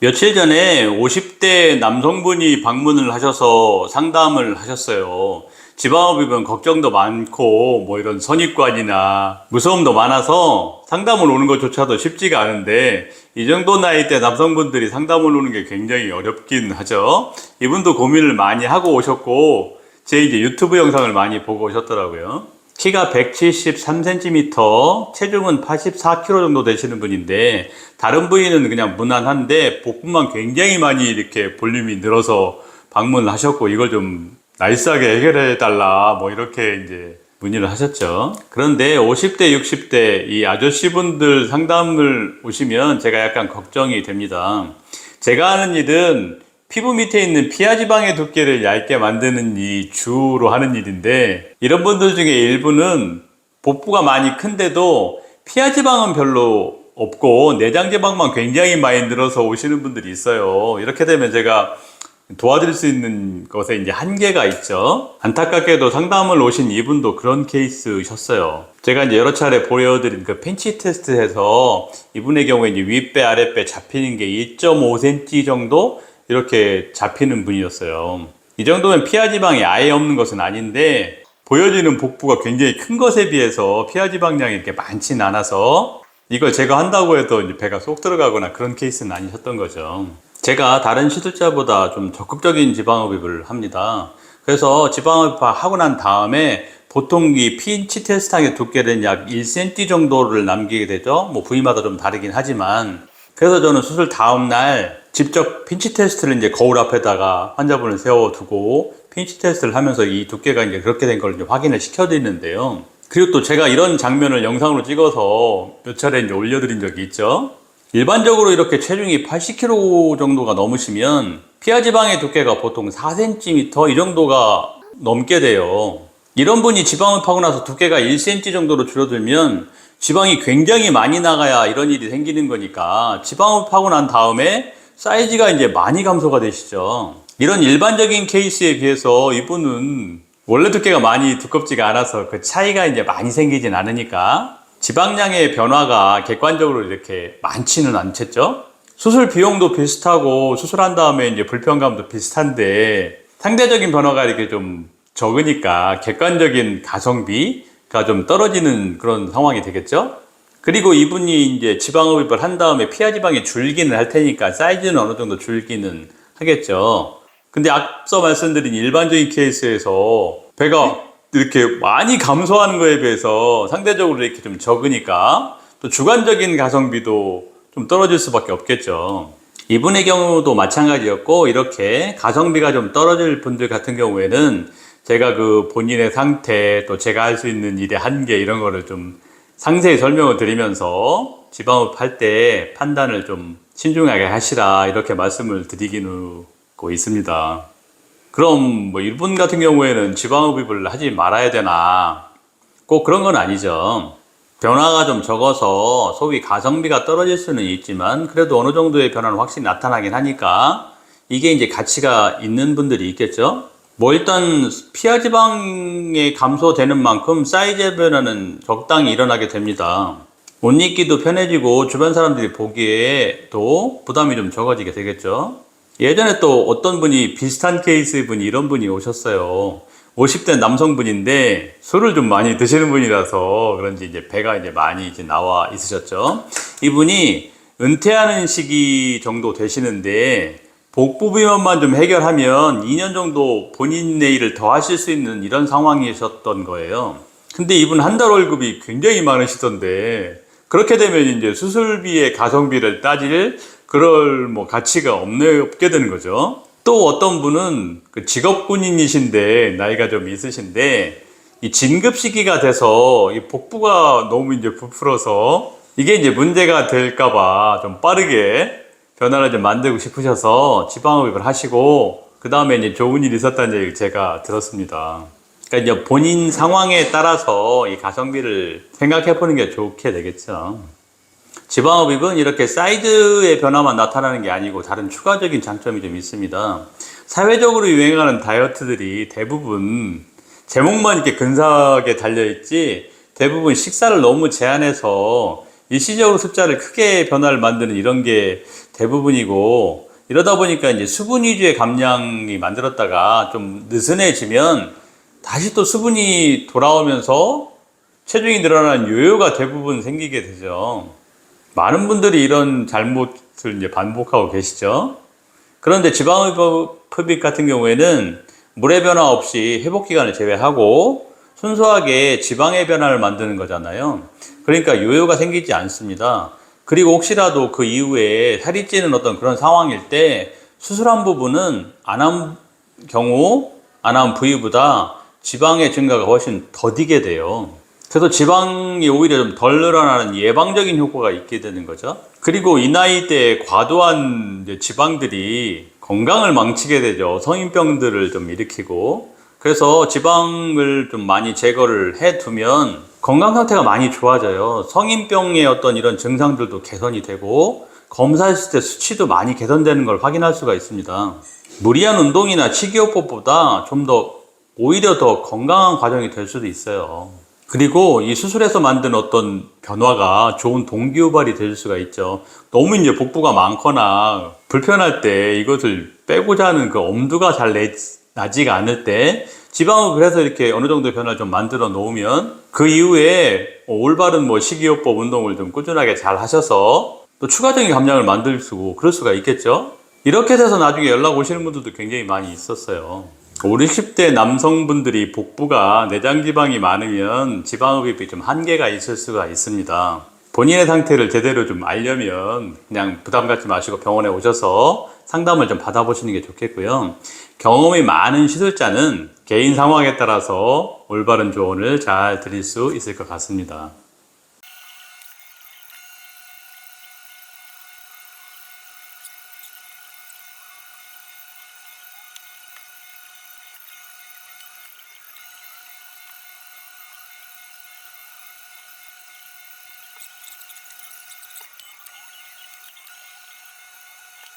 며칠 전에 50대 남성분이 방문을 하셔서 상담을 하셨어요. 지방흡입은 걱정도 많고, 이런 선입관이나 무서움도 많아서 상담을 오는 것조차도 쉽지가 않은데, 이 정도 나이대 남성분들이 상담을 오는 게 굉장히 어렵긴 하죠. 이분도 고민을 많이 하고 오셨고, 제 이제 유튜브 영상을 많이 보고 오셨더라고요. 키가 173cm, 체중은 84kg 정도 되시는 분인데, 다른 부위는 그냥 무난한데, 복부만 굉장히 많이 이렇게 볼륨이 늘어서 방문을 하셨고, 이걸 좀 날싸게 해결해달라, 이렇게 이제 문의를 하셨죠. 그런데 50대, 60대 이 아저씨분들 상담을 오시면 제가 약간 걱정이 됩니다. 제가 하는 일은 피부 밑에 있는 피하지방의 두께를 얇게 만드는 이 주로 하는 일인데, 이런 분들 중에 일부는 복부가 많이 큰데도 피하지방은 별로 없고 내장지방만 굉장히 많이 늘어서 오시는 분들이 있어요. 이렇게 되면 제가 도와드릴 수 있는 것에 이제 한계가 있죠. 안타깝게도 상담을 오신 이분도 그런 케이스셨어요. 제가 이제 여러 차례 보여드린 그 핀치 테스트에서 이분의 경우에 이제 윗배 아랫배 잡히는 게 2.5cm 정도 이렇게 잡히는 분이었어요. 이 정도면 피하지방이 아예 없는 것은 아닌데, 보여지는 복부가 굉장히 큰 것에 비해서 피하지방량이 이렇게 많진 않아서 이걸 제가 한다고 해도 이제 배가 쏙 들어가거나 그런 케이스는 아니셨던 거죠. 제가 다른 시술자보다 좀 적극적인 지방흡입을 합니다. 그래서 지방흡입 하고 난 다음에 보통 이 핀치 테스트하게 두께는 약 1cm 정도를 남기게 되죠. 부위마다 좀 다르긴 하지만, 그래서 저는 수술 다음 날 직접 핀치 테스트를 이제 거울 앞에다가 환자분을 세워두고 핀치 테스트를 하면서 이 두께가 이제 그렇게 된 걸 이제 확인을 시켜드리는데요. 그리고 또 제가 이런 장면을 영상으로 찍어서 몇 차례 이제 올려드린 적이 있죠. 일반적으로 이렇게 체중이 80kg 정도가 넘으시면 피하지방의 두께가 보통 4cm 이 정도가 넘게 돼요. 이런 분이 지방흡입하고 나서 두께가 1cm 정도로 줄어들면 지방이 굉장히 많이 나가야 이런 일이 생기는 거니까 지방흡입하고 난 다음에 사이즈가 이제 많이 감소가 되시죠. 이런 일반적인 케이스에 비해서 이분은 원래 두께가 많이 두껍지가 않아서 그 차이가 이제 많이 생기진 않으니까 지방량의 변화가 객관적으로 이렇게 많지는 않겠죠. 수술 비용도 비슷하고 수술한 다음에 이제 불편감도 비슷한데 상대적인 변화가 이렇게 좀 적으니까 객관적인 가성비가 좀 떨어지는 그런 상황이 되겠죠. 그리고 이분이 이제 지방흡입을 한 다음에 피하지방이 줄기는 할 테니까 사이즈는 어느 정도 줄기는 하겠죠. 근데 앞서 말씀드린 일반적인 케이스에서 배가 이렇게 많이 감소하는 거에 비해서 상대적으로 이렇게 좀 적으니까 또 주관적인 가성비도 좀 떨어질 수밖에 없겠죠. 이분의 경우도 마찬가지였고, 이렇게 가성비가 좀 떨어질 분들 같은 경우에는 제가 그 본인의 상태, 또 제가 할 수 있는 일의 한계 이런 거를 좀 상세히 설명을 드리면서 지방흡입 할 때 판단을 좀 신중하게 하시라 이렇게 말씀을 드리고 있습니다. 그럼 이분 같은 경우에는 지방흡입을 하지 말아야 되나? 꼭 그런 건 아니죠. 변화가 좀 적어서 소위 가성비가 떨어질 수는 있지만 그래도 어느 정도의 변화는 확실히 나타나긴 하니까 이게 이제 가치가 있는 분들이 있겠죠. 일단 피하지방이 감소되는 만큼 사이즈 변화는 적당히 일어나게 됩니다. 옷 입기도 편해지고 주변 사람들이 보기에도 부담이 좀 적어지게 되겠죠. 예전에 또 어떤 분이 비슷한 케이스의 분이 이런 분이 오셨어요. 50대 남성분인데 술을 좀 많이 드시는 분이라서 그런지 이제 배가 이제 많이 이제 나와 있으셨죠. 이분이 은퇴하는 시기 정도 되시는데 복부 비만만 좀 해결하면 2년 정도 본인의 일을 더 하실 수 있는 이런 상황이셨던 거예요. 근데 이분 한 달 월급이 굉장히 많으시던데 그렇게 되면 이제 수술비의 가성비를 따질 그럴 가치가 없게 되는 거죠. 또 어떤 분은 그 직업군인이신데 나이가 좀 있으신데 이 진급 시기가 돼서 이 복부가 너무 이제 부풀어서 이게 이제 문제가 될까봐 좀 빠르게 변화를 좀 만들고 싶으셔서 지방흡입을 하시고 그 다음에 이제 좋은 일이 있었다는 얘기를 제가 들었습니다. 그러니까 이제 본인 상황에 따라서 이 가성비를 생각해 보는 게 좋게 되겠죠. 지방흡입은 이렇게 사이즈의 변화만 나타나는 게 아니고 다른 추가적인 장점이 좀 있습니다. 사회적으로 유행하는 다이어트들이 대부분 제목만 이렇게 근사하게 달려있지 대부분 식사를 너무 제한해서 일시적으로 숫자를 크게 변화를 만드는 이런 게 대부분이고, 이러다 보니까 이제 수분 위주의 감량이 만들었다가 좀 느슨해지면 다시 또 수분이 돌아오면서 체중이 늘어나는 요요가 대부분 생기게 되죠. 많은 분들이 이런 잘못을 이제 반복하고 계시죠. 그런데 지방흡입 같은 경우에는 물의 변화 없이 회복 기간을 제외하고 순수하게 지방의 변화를 만드는 거잖아요. 그러니까 요요가 생기지 않습니다. 그리고 혹시라도 그 이후에 살이 찌는 어떤 그런 상황일 때 수술한 부분은 안 한 경우, 안 한 부위보다 지방의 증가가 훨씬 더디게 돼요. 그래서 지방이 오히려 좀 덜 늘어나는 예방적인 효과가 있게 되는 거죠. 그리고 이 나이대에 과도한 이제 지방들이 건강을 망치게 되죠. 성인병들을 좀 일으키고. 그래서 지방을 좀 많이 제거를 해 두면 건강 상태가 많이 좋아져요. 성인병의 어떤 이런 증상들도 개선이 되고, 검사했을 때 수치도 많이 개선되는 걸 확인할 수가 있습니다. 무리한 운동이나 식이요법보다 좀 더, 오히려 더 건강한 과정이 될 수도 있어요. 그리고 이 수술에서 만든 어떤 변화가 좋은 동기유발이 될 수가 있죠. 너무 이제 복부가 많거나 불편할 때 이것을 빼고자 하는 그 엄두가 잘 나지가 않을 때 지방을 그래서 이렇게 어느 정도 변화를 좀 만들어 놓으면 그 이후에 올바른 뭐 식이요법 운동을 좀 꾸준하게 잘 하셔서 또 추가적인 감량을 만들 수고 그럴 수가 있겠죠. 이렇게 돼서 나중에 연락 오시는 분들도 굉장히 많이 있었어요. 5, 60대 남성분들이 복부가 내장 지방이 많으면 지방흡입이 좀 한계가 있을 수가 있습니다. 본인의 상태를 제대로 좀 알려면 그냥 부담 갖지 마시고 병원에 오셔서 상담을 좀 받아보시는 게 좋겠고요. 경험이 많은 시술자는 개인 상황에 따라서 올바른 조언을 잘 드릴 수 있을 것 같습니다.